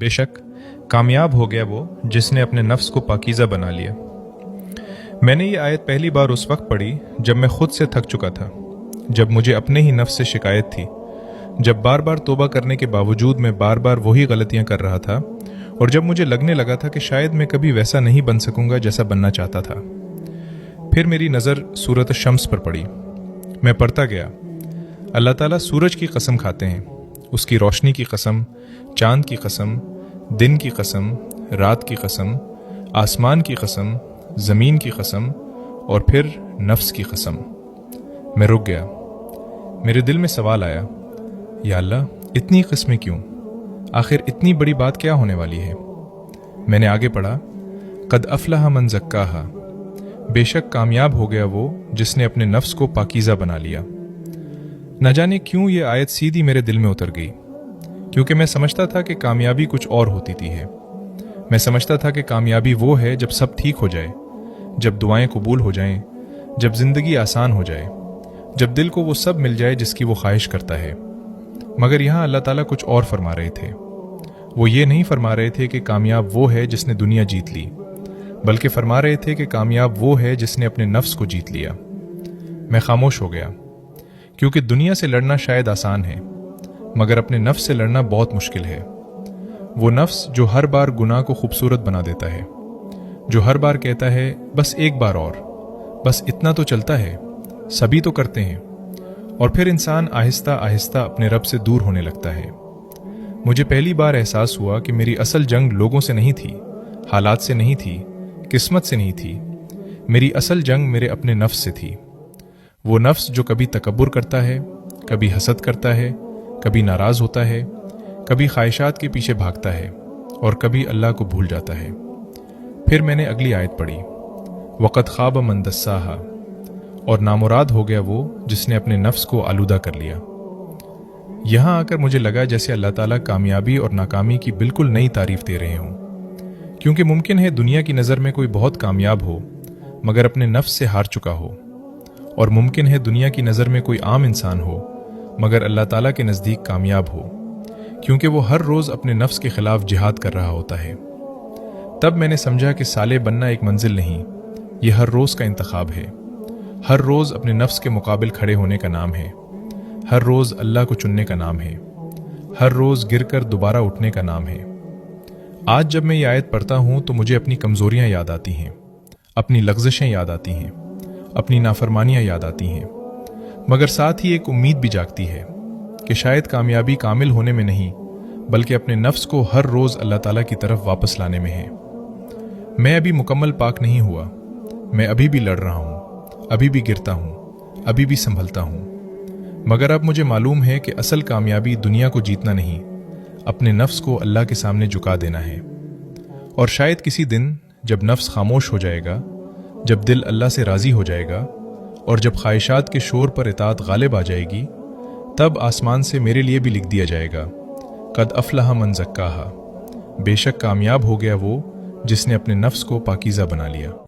बेशक कामयाब हो गया वो जिसने अपने नफ्स को पाकीज़ा बना लिया। मैंने ये आयत पहली बार उस वक्त पढ़ी जब मैं खुद से थक चुका था, जब मुझे अपने ही नफ्स से शिकायत थी, जब बार बार तौबा करने के बावजूद मैं बार बार वही गलतियां कर रहा था, और जब मुझे लगने लगा था कि शायद मैं कभी वैसा नहीं बन सकूंगा जैसा बनना चाहता था। फिर मेरी नज़र सूरत शम्स पर पड़ी। मैं पढ़ता गया, अल्लाह ताला सूरज की कसम खाते हैं, उसकी रोशनी की कसम, चांद की कसम, दिन की कसम, रात की कसम, आसमान की कसम, ज़मीन की कसम और फिर नफ्स की कसम। मैं रुक गया। मेरे दिल में सवाल आया, या अल्लाह इतनी किस्में क्यों? आखिर इतनी बड़ी बात क्या होने वाली है? मैंने आगे पढ़ा, कद अफलह मन ज़क्काहा, बेशक कामयाब हो गया वो जिसने अपने नफ्स को पाकीज़ा बना लिया। न जाने क्यों ये आयत सीधी मेरे दिल में उतर गई, क्योंकि मैं समझता था कि कामयाबी कुछ और होती थी है। मैं समझता था कि कामयाबी वो है जब सब ठीक हो जाए, जब दुआएं कबूल हो जाएं, जब जिंदगी आसान हो जाए, जब दिल को वो सब मिल जाए जिसकी वो ख्वाहिश करता है। मगर यहाँ अल्लाह ताला कुछ और फरमा रहे थे। वो ये नहीं फरमा रहे थे कि कामयाब वो है जिसने दुनिया जीत ली, बल्कि फरमा रहे थे कि कामयाब वो है जिसने अपने नफ्स को जीत लिया। मैं खामोश हो गया, क्योंकि दुनिया से लड़ना शायद आसान है, मगर अपने नफ्स से लड़ना बहुत मुश्किल है। वो नफ्स जो हर बार गुनाह को खूबसूरत बना देता है, जो हर बार कहता है बस एक बार और, बस इतना तो चलता है, सभी तो करते हैं, और फिर इंसान आहिस्ता आहिस्ता अपने रब से दूर होने लगता है। मुझे पहली बार एहसास हुआ कि मेरी असल जंग लोगों से नहीं थी, हालात से नहीं थी, किस्मत से नहीं थी। मेरी असल जंग मेरे अपने नफ्स से थी। वो नफ्स जो कभी तकब्बुर करता है, कभी हसद करता है, कभी नाराज होता है, कभी ख्वाहिशात के पीछे भागता है और कभी अल्लाह को भूल जाता है। फिर मैंने अगली आयत पढ़ी, वक़द ख़ाब मन दस्साहा, और नामुराद हो गया वो जिसने अपने नफ्स को आलूदा कर लिया। यहाँ आकर मुझे लगा जैसे अल्लाह ताला कामयाबी और नाकामी की बिल्कुल नई तारीफ दे रहे हों, क्योंकि मुमकिन है दुनिया की नज़र में कोई बहुत कामयाब हो मगर अपने नफ्स से हार चुका हो, और मुमकिन है दुनिया की नज़र में कोई आम इंसान हो मगर अल्लाह ताला के नज़दीक कामयाब हो, क्योंकि वो हर रोज़ अपने नफ्स के खिलाफ जिहाद कर रहा होता है। तब मैंने समझा कि साले बनना एक मंजिल नहीं, ये हर रोज़ का इंतखाब है। हर रोज़ अपने नफ्स के मुकाबिल खड़े होने का नाम है, हर रोज़ अल्लाह को चुनने का नाम है, हर रोज़ गिरकर दोबारा उठने का नाम है। आज जब मैं ये आयत पढ़ता हूँ तो मुझे अपनी कमज़ोरियाँ याद आती हैं, अपनी लग़ज़शें याद आती हैं, अपनी नाफरमानियाँ याद आती हैं, मगर साथ ही एक उम्मीद भी जागती है कि शायद कामयाबी कामिल होने में नहीं, बल्कि अपने नफ्स को हर रोज़ अल्लाह ताला की तरफ वापस लाने में है। मैं अभी मुकम्मल पाक नहीं हुआ, मैं अभी भी लड़ रहा हूँ, अभी भी गिरता हूँ, अभी भी संभलता हूँ, मगर अब मुझे मालूम है कि असल कामयाबी दुनिया को जीतना नहीं, अपने नफ्स को अल्लाह के सामने झुका देना है। और शायद किसी दिन जब नफ्स खामोश हो जाएगा, जब दिल अल्लाह से राज़ी हो जाएगा और जब ख्वाहिशात के शोर पर इताअत गालिब आ जाएगी, तब आसमान से मेरे लिए भी लिख दिया जाएगा, कद अफलह मन ज़क्काहा, बेशक कामयाब हो गया वो जिसने अपने नफ्स को पाकीज़ा बना लिया।